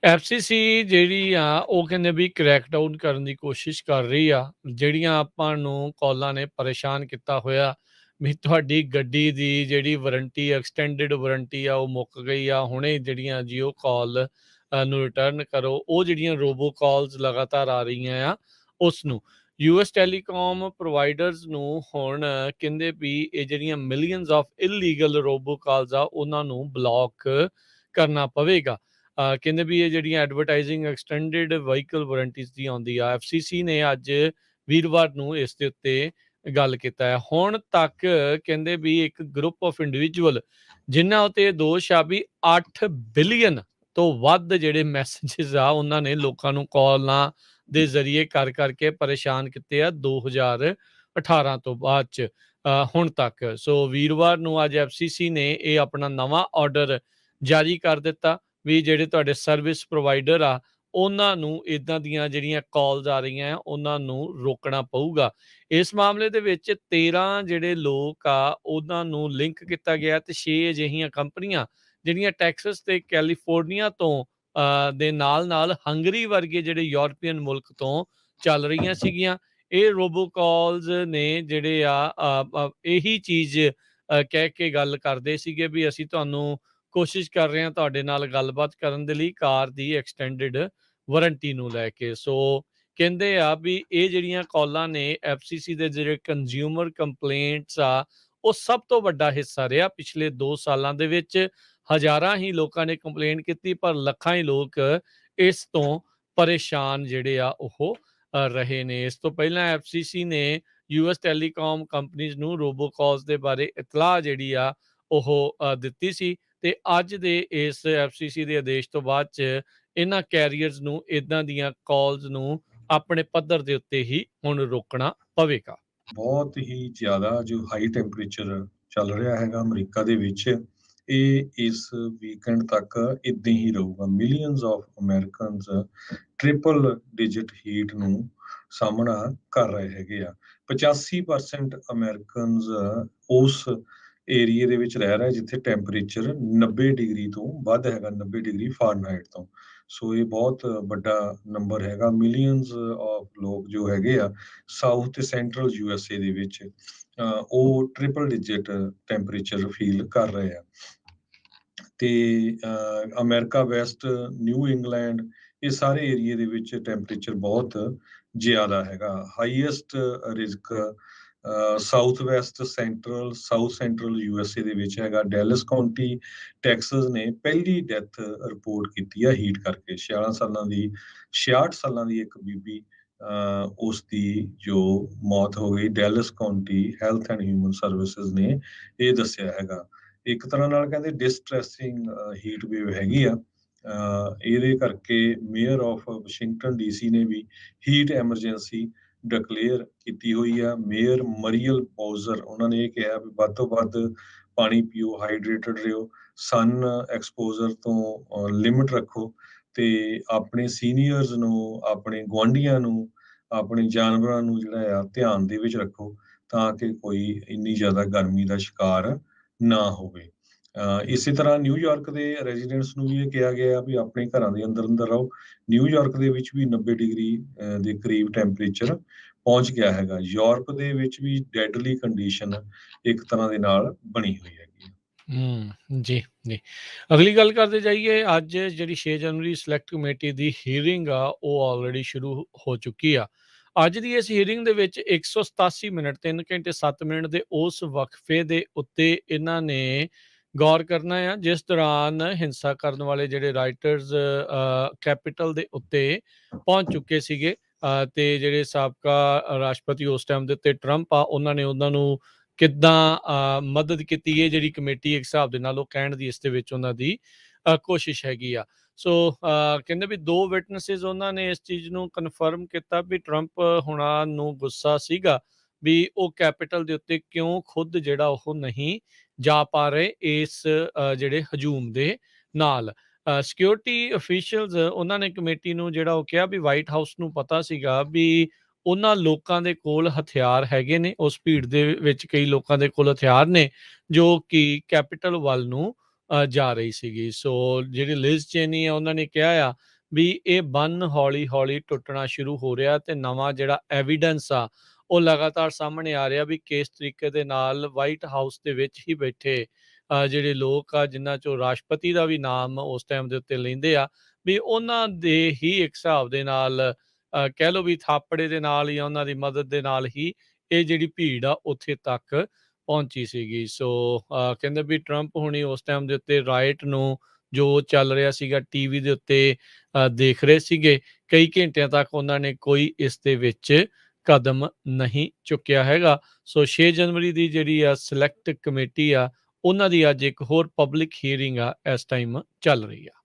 ਐਫਸੀਸੀ ਜਿਹੜੀ ਆ ਉਹ ਕਹਿੰਦੇ ਵੀ ਕ੍ਰੈਕ ਡਾਊਨ ਕਰਨ ਦੀ ਕੋਸ਼ਿਸ਼ ਕਰ ਰਹੀ ਆ। ਜਿਹੜੀਆਂ ਆਪਾਂ ਨੂੰ ਕਾਲਾਂ ਨੇ ਪਰੇਸ਼ਾਨ ਕੀਤਾ ਹੋਇਆ ਵੀ ਤੁਹਾਡੀ ਗੱਡੀ ਦੀ ਜਿਹੜੀ ਵਾਰੰਟੀ ਐਕਸਟੈਂਡਡ ਵਾਰੰਟੀ ਆ ਉਹ ਮੁੱਕ ਗਈ ਆ, ਹੁਣੇ ਜਿਹੜੀਆਂ ਜੀਓ ਕਾਲ ਨੂੰ ਰਿਟਰਨ ਕਰੋ, ਉਹ ਜਿਹੜੀਆਂ ਰੋਬੋ ਕਾਲਸ ਲਗਾਤਾਰ ਆ ਰਹੀਆਂ ਆ ਉਸ ਨੂੰ ਯੂਐਸ ਟੈਲੀਕਾਮ ਪ੍ਰੋਵਾਈਡਰਸ ਨੂੰ ਹੁਣ ਕਹਿੰਦੇ ਵੀ ਇਹ ਜਿਹੜੀਆਂ ਮਿਲੀਅਨਸ ਆਫ ਇਲੀਗਲ ਰੋਬੋ ਕਾਲਸ ਆ ਉਹਨਾਂ ਨੂੰ ਬਲੌਕ ਕਰਨਾ ਪਵੇਗਾ। ਕਹਿੰਦੇ ਵੀ ਇਹ ਜਿਹੜੀਆਂ ਐਡਵਰਟਾਈਜ਼ਿੰਗ ਐਕਸਟੈਂਡਡ ਵਹੀਕਲ ਵਾਰੰਟੀਜ਼ ਦੀ ਆਉਂਦੀ ਆ, ਐਫਸੀਸੀ ਨੇ ਅੱਜ ਵੀਰਵਾਰ ਨੂੰ ਇਸ ਦੇ ਉੱਤੇ ਗੱਲ ਕੀਤਾ ਹੈ। ਹੁਣ ਤੱਕ ਕਹਿੰਦੇ ਵੀ ਇੱਕ ਗਰੁੱਪ ਆਫ ਇੰਡੀਵਿਜੂਅਲ ਜਿਨ੍ਹਾਂ ਉੱਤੇ ਦੋਸ਼ ਆ ਵੀ 8 ਬਿਲੀਅਨ ਤੋਂ ਵੱਧ ਜਿਹੜੇ ਮੈਸੇजेस ਆ ਉਹਨਾਂ ਨੇ ਲੋਕਾਂ ਨੂੰ ਕਾਲਾਂ ਦੇ ਜ਼ਰੀਏ ਕਰ ਕਰਕੇ ਪਰੇਸ਼ਾਨ ਕੀਤੇ ਆ 2018 ਤੋਂ ਬਾਅਦ ਚ ਹੁਣ ਤੱਕ। ਸੋ ਵੀਰਵਾਰ ਨੂੰ ਅੱਜ ਐਫਸੀਸੀ ਨੇ ਇਹ ਆਪਣਾ ਨਵਾਂ ਆਰਡਰ ਜਾਰੀ ਕਰ ਦਿੱਤਾ ਵੀ ਜਿਹੜੇ ਤੁਹਾਡੇ ਸਰਵਿਸ ਪ੍ਰੋਵਾਈਡਰ ਆ ਉਹਨਾਂ ਨੂੰ ਇੱਦਾਂ ਦੀਆਂ ਜਿਹੜੀਆਂ ਕਾਲਸ ਆ ਰਹੀਆਂ ਉਹਨਾਂ ਨੂੰ ਰੋਕਣਾ ਪਊਗਾ। ਇਸ ਮਾਮਲੇ ਦੇ ਵਿੱਚ 13 ਜਿਹੜੇ ਲੋਕ ਆ ਉਹਨਾਂ ਨੂੰ ਲਿੰਕ ਕੀਤਾ ਗਿਆ ਤੇ 6 ਅਜਿਹੀਆਂ ਕੰਪਨੀਆਂ ਜਿਹੜੀਆਂ ਟੈਕਸਸ ਤੇ ਕੈਲੀਫੋਰਨੀਆ ਤੋਂ ਦੇ ਨਾਲ ਹੰਗਰੀ ਵਰਗੇ ਜਿਹੜੇ ਯੂਰਪੀਅਨ ਮੁਲਕ ਤੋਂ ਚੱਲ ਰਹੀਆਂ ਸੀਗੀਆਂ। ਇਹ ਰੋਬੋ ਕਾਲਸ ਨੇ ਜਿਹੜੇ ਇਹੀ ਚੀਜ਼ ਕਹਿ ਕੇ ਗੱਲ ਕਰਦੇ ਸੀਗੇ ਵੀ ਅਸੀਂ ਤੁਹਾਨੂੰ ਕੋਸ਼ਿਸ਼ ਕਰ ਰਹੇ ਹਾਂ ਤੁਹਾਡੇ ਨਾਲ ਗੱਲਬਾਤ ਕਰਨ ਦੇ ਲਈ ਕਾਰ ਦੀ ਐਕਸਟੈਂਡਡ ਵਾਰੰਟੀ ਨੂੰ ਲੈ ਕੇ। ਸੋ ਕਹਿੰਦੇ ਆ ਵੀ ਇਹ ਜਿਹੜੀਆਂ ਕਾਲਾਂ ਨੇ ਐਫਸੀਸੀ ਦੇ ਜਿਹੜੇ ਕੰਜ਼ਿਊਮਰ ਕੰਪਲੇਂਟਸ ਆ ਉਹ ਸਭ ਤੋਂ ਵੱਡਾ ਹਿੱਸਾ ਰਿਹਾ ਪਿਛਲੇ 2 ਸਾਲਾਂ ਦੇ ਵਿੱਚ। ਹਜ਼ਾਰਾਂ ਹੀ ਲੋਕਾਂ ਨੇ ਕੰਪਲੇਂਟ ਕੀਤੀ ਪਰ ਲੱਖਾਂ ਹੀ ਲੋਕ ਇਸ ਤੋਂ ਪਰੇਸ਼ਾਨ ਜਿਹੜੇ ਆ ਉਹ ਰਹੇ ਨੇ। ਇਸ ਤੋਂ ਪਹਿਲਾਂ ਐਫਸੀਸੀ ਨੇ ਯੂਐਸ ਟੈਲੀਕਾਮ ਕੰਪਨੀਜ਼ ਨੂੰ ਰੋਬੋ ਕਾਲਸ ਦੇ ਬਾਰੇ ਇਤਲਾਹ ਜਿਹੜੀ ਆ ਉਹ ਦਿੱਤੀ ਸੀ ਤੇ ਅੱਜ ਦੇ ਇਸ ਐਫਸੀਸੀ ਦੇ ਆਦੇਸ਼ ਤੋਂ ਬਾਅਦ ਚ ਇਹਨਾਂ ਕੈਰੀਅਰਸ ਨੂੰ ਇਦਾਂ ਦੀਆਂ ਕਾਲਸ ਨੂੰ ਆਪਣੇ ਪੱਧਰ ਦੇ ਉੱਤੇ ਹੀ ਹੁਣ ਰੋਕਣਾ ਪਵੇਗਾ। ਬਹੁਤ ਹੀ ਜ਼ਿਆਦਾ ਜੋ ਹਾਈ ਟੈਂਪਰੇਚਰ ਚੱਲ ਰਿਹਾ ਹੈਗਾ ਅਮਰੀਕਾ ਦੇ ਵਿੱਚ, ਇਹ ਇਸ ਵੀਕਐਂਡ ਤੱਕ ਇਦਾਂ ਹੀ ਰਹੂਗਾ। Millions of Americans triple digit heat ਨੂੰ ਸਾਹਮਣਾ ਕਰ ਰਹੇ ਹੈਗੇ ਆ। 85% ਅਮਰੀਕਨਸ ਉਸ ਏਰੀਏ ਦੇ ਵਿੱਚ ਰਹਿ ਰਿਹਾ ਜਿੱਥੇ ਟੈਂਪਰੇਚਰ 90 ਡਿਗਰੀ ਤੋਂ ਵੱਧ ਹੈਗਾ, 90 ਡਿਗਰੀ ਫਾਰਨਹਾਈਟ ਤੋਂ। ਸੋ ਇਹ ਬਹੁਤ ਵੱਡਾ ਨੰਬਰ ਹੈਗਾ। ਮਿਲੀਅਨਸ ਆਫ ਲੋਕ ਜੋ ਹੈਗੇ ਆ ਸਾਊਥ ਤੇ ਸੈਂਟਰਲ ਯੂਐਸਏ ਦੇ ਵਿੱਚ ਉਹ ਟ੍ਰਿਪਲ ਡਿਜਿਟ ਟੈਂਪਰੇਚਰ ਫੀਲ ਕਰ ਰਹੇ ਆ। ਤੇ ਅਮਰੀਕਾ ਵੈਸਟ, ਨਿਊ ਇੰਗਲੈਂਡ, ਇਹ ਸਾਰੇ ਏਰੀਏ ਦੇ ਵਿੱਚ ਟੈਂਪਰੇਚਰ ਬਹੁਤ ਜ਼ਿਆਦਾ ਹੈਗਾ। Highest risk south West, south central USA ਦੇ ਵਿੱਚ ਹੈਗਾ। ਡੈਲਸ ਕਾਉਂਟੀ ਟੈਕਸਸ ਨੇ ਪਹਿਲੀ ਡੈਥ ਰਿਪੋਰਟ ਕੀਤੀ ਆ ਹੀਟ ਕਰਕੇ। 66 ਸਾਲਾਂ ਦੀ ਇੱਕ ਬੀਬੀ ਉਸ ਦੀ ਜੋ ਮੌਤ ਹੋ ਗਈ। ਡੈਲਸ County health and human services ਨੇ ਇਹ ਦੱਸਿਆ ਹੈਗਾ। ਇੱਕ ਤਰ੍ਹਾਂ ਨਾਲ ਕਹਿੰਦੇ ਡਿਸਟ੍ਰੈਸਿੰਗ ਹੀਟ ਵੇਵ ਹੈਗੀ ਆ। ਇਹਦੇ ਕਰਕੇ ਮੇਅਰ ਆਫ ਵਾਸ਼ਿੰਗਟਨ ਡੀਸੀ ਨੇ ਵੀ ਹੀਟ ਐਮਰਜੈਂਸੀ ਡਿਕਲੇਅਰ ਕੀਤੀ ਹੋਈ ਆ। ਮੇਅਰ ਮਰੀਅਲ ਬੌਜ਼ਰ ਉਹਨਾਂ ਨੇ ਇਹ ਕਿਹਾ ਵੀ ਵੱਧ ਤੋਂ ਵੱਧ ਪਾਣੀ ਪੀਓ, ਹਾਈਡਰੇਟਡ ਰਹੋ, ਸਨ ਐਕਸਪੋਜ਼ਰ ਤੋਂ ਲਿਮਿਟ ਰੱਖੋ ਤੇ ਆਪਣੇ ਸੀਨੀਅਰਸ ਨੂੰ, ਆਪਣੇ ਗੁਆਂਢੀਆਂ ਨੂੰ, ਆਪਣੇ ਜਾਨਵਰਾਂ ਨੂੰ ਜਿਹੜਾ ਆ ਧਿਆਨ ਦੇ ਵਿੱਚ ਰੱਖੋ ਤਾਂ ਕਿ ਕੋਈ ਇੰਨੀ ਜ਼ਿਆਦਾ ਗਰਮੀ ਦਾ ਸ਼ਿਕਾਰ ਨਾ ਹੋਵੇ। ਇਸੇ ਤਰ੍ਹਾਂ ਨਿਊਯਾਰਕ ਦੇ ਰੈਜ਼ੀਡੈਂਟਸ ਨੂੰ ਵੀ ਇਹ ਕਿਹਾ ਗਿਆ ਵੀ ਆਪਣੇ ਘਰਾਂ ਦੇ ਅੰਦਰ ਰਹੋ। ਨਿਊਯਾਰਕ ਦੇ ਵਿੱਚ ਵੀ 90 ਡਿਗਰੀ ਦੇ ਕਰੀਬ ਟੈਂਪਰੇਚਰ ਪਹੁੰਚ ਗਿਆ ਹੈਗਾ। ਯੂਰਪ ਦੇ ਵਿੱਚ ਵੀ ਡੈਡਲੀ ਕੰਡੀਸ਼ਨ ਇੱਕ ਤਰ੍ਹਾਂ ਦੇ ਨਾਲ ਬਣੀ ਹੋਈ ਹੈਗੀ। ਜੀ ਜੀ, ਅਗਲੀ ਗੱਲ ਕਰਦੇ ਜਾਈਏ। ਅੱਜ ਜਿਹੜੀ 6 ਜਨਵਰੀ ਸਿਲੈਕਟ ਕਮੇਟੀ ਦੀ ਹੀਅਰਿੰਗ ਆ ਉਹ ਆਲਰੇਡੀ ਸ਼ੁਰੂ ਹੋ ਚੁੱਕੀ ਆ। ਅੱਜ ਦੀ ਇਸ ਹੀਅਰਿੰਗ ਦੇ ਵਿੱਚ 187 ਮਿੰਟ 3 ਘੰਟੇ 7 ਮਿੰਟ ਦੇ ਉਸ ਵਕਫੇ ਦੇ ਉੱਤੇ ਇਹਨਾਂ ਨੇ ਗੌਰ ਕਰਨਾ ਆ ਜਿਸ ਦੌਰਾਨ ਹਿੰਸਾ ਕਰਨ ਵਾਲੇ ਜਿਹੜੇ ਰਾਈਟਰਸ ਕੈਪੀਟਲ ਦੇ ਉੱਤੇ ਪਹੁੰਚ ਚੁੱਕੇ ਸੀਗੇ ਤੇ ਜਿਹੜੇ ਸਾਬਕਾ ਰਾਸ਼ਟਰਪਤੀ ਉਸ ਟਾਈਮ ਦੇ ਉੱਤੇ ਟਰੰਪ ਆ ਉਹਨਾਂ ਨੇ ਉਹਨਾਂ ਨੂੰ ਕਿੱਦਾਂ ਮਦਦ ਕੀਤੀ ਹੈ ਜਿਹੜੀ ਕਮੇਟੀ ਇੱਕ ਹਿਸਾਬ ਦੇ ਨਾਲ ਉਹ ਕਹਿਣ ਦੀ ਇਸ ਦੇ ਵਿੱਚ ਉਹਨਾਂ ਦੀ ਕੋਸ਼ਿਸ਼ ਹੈਗੀ ਆ। ਸੋ ਕਹਿੰਦੇ ਵੀ 2 ਵਿਟਨੈਸਿਸ ਉਹਨਾਂ ਨੇ ਇਸ ਚੀਜ਼ ਨੂੰ ਕਨਫਰਮ ਕੀਤਾ ਵੀ ਟਰੰਪ ਹੁਣਾਂ ਨੂੰ ਗੁੱਸਾ ਸੀਗਾ ਵੀ ਉਹ ਕੈਪੀਟਲ ਦੇ ਉੱਤੇ ਕਿਉਂ ਖੁਦ ਜਿਹੜਾ ਉਹ ਨਹੀਂ ਜਾ ਪਾ ਰਹੇ ਇਸ ਜਿਹੜੇ ਹਜੂਮ ਦੇ ਨਾਲ। ਸਿਕਿਉਰਿਟੀ ਅਫੀਸ਼ੀਅਲਸ ਉਹਨਾਂ ਨੇ ਕਮੇਟੀ ਨੂੰ ਜਿਹੜਾ ਉਹ ਕਿਹਾ ਵੀ ਵਾਈਟ ਹਾਊਸ ਨੂੰ ਪਤਾ ਸੀਗਾ ਵੀ ਉਹਨਾਂ ਲੋਕਾਂ ਦੇ ਕੋਲ ਹਥਿਆਰ ਹੈਗੇ ਨੇ, ਉਸ ਭੀੜ ਦੇ ਵਿੱਚ ਕਈ ਲੋਕਾਂ ਦੇ ਕੋਲ ਹਥਿਆਰ ਨੇ ਜੋ ਕਿ ਕੈਪੀਟਲ ਵੱਲ ਨੂੰ ਜਾ ਰਹੀ ਸੀਗੀ। ਸੋ ਜਿਹੜੀ ਲਿਜ਼ ਚੇਨੀ ਆ ਉਹਨਾਂ ਨੇ ਕਿਹਾ ਆ ਵੀ ਇਹ ਬੰਨ ਹੌਲੀ-ਹੌਲੀ ਟੁੱਟਣਾ ਸ਼ੁਰੂ ਹੋ ਰਿਹਾ ਤੇ ਨਵਾਂ ਜਿਹੜਾ ਐਵੀਡੈਂਸ ਆ ਉਹ ਲਗਾਤਾਰ ਸਾਹਮਣੇ ਆ ਰਿਹਾ ਵੀ ਕਿਸ ਤਰੀਕੇ ਦੇ ਨਾਲ ਵਾਈਟ ਹਾਊਸ ਦੇ ਵਿੱਚ ਹੀ ਬੈਠੇ ਜਿਹੜੇ ਲੋਕ ਆ ਜਿਨ੍ਹਾਂ ਚੋਂ ਰਾਸ਼ਟਰਪਤੀ ਦਾ ਵੀ ਨਾਮ ਉਸ ਟਾਈਮ ਦੇ ਉੱਤੇ ਲੈਂਦੇ ਆ ਵੀ ਉਹਨਾਂ ਦੇ ਹੀ ਇੱਕ ਹਿਸਾਬ ਦੇ ਨਾਲ ਕਹਿ ਲਓ ਵੀ ਥਾਪੜੇ ਦੇ ਨਾਲ ਜਾਂ ਉਹਨਾਂ ਦੀ ਮਦਦ ਦੇ ਨਾਲ ਹੀ ਇਹ ਜਿਹੜੀ ਭੀੜ ਆ ਉੱਥੇ ਤੱਕ ਪਹੁੰਚੀ ਸੀਗੀ। ਸੋ ਕਹਿੰਦੇ ਵੀ ਟਰੰਪ ਹੁਣੀ ਉਸ ਟਾਈਮ ਦੇ ਉੱਤੇ ਰਾਈਟ ਨੂੰ ਜੋ ਚੱਲ ਰਿਹਾ ਸੀਗਾ ਟੀਵੀ ਦੇ ਉੱਤੇ ਦੇਖ ਰਹੇ ਸੀਗੇ। ਕਈ ਘੰਟਿਆਂ ਤੱਕ ਉਹਨਾਂ ਨੇ ਕੋਈ ਇਸ ਦੇ ਵਿੱਚ ਕਦਮ ਨਹੀਂ ਚੁੱਕਿਆ ਹੈਗਾ। ਸੋ 6 ਜਨਵਰੀ ਦੀ ਜਿਹੜੀ ਆ ਸਿਲੈਕਟ ਕਮੇਟੀ ਆ ਉਹਨਾਂ ਦੀ ਅੱਜ ਇੱਕ ਹੋਰ ਪਬਲਿਕ ਹੀਅਰਿੰਗ ਆ ਇਸ ਟਾਈਮ ਚੱਲ ਰਹੀ ਆ।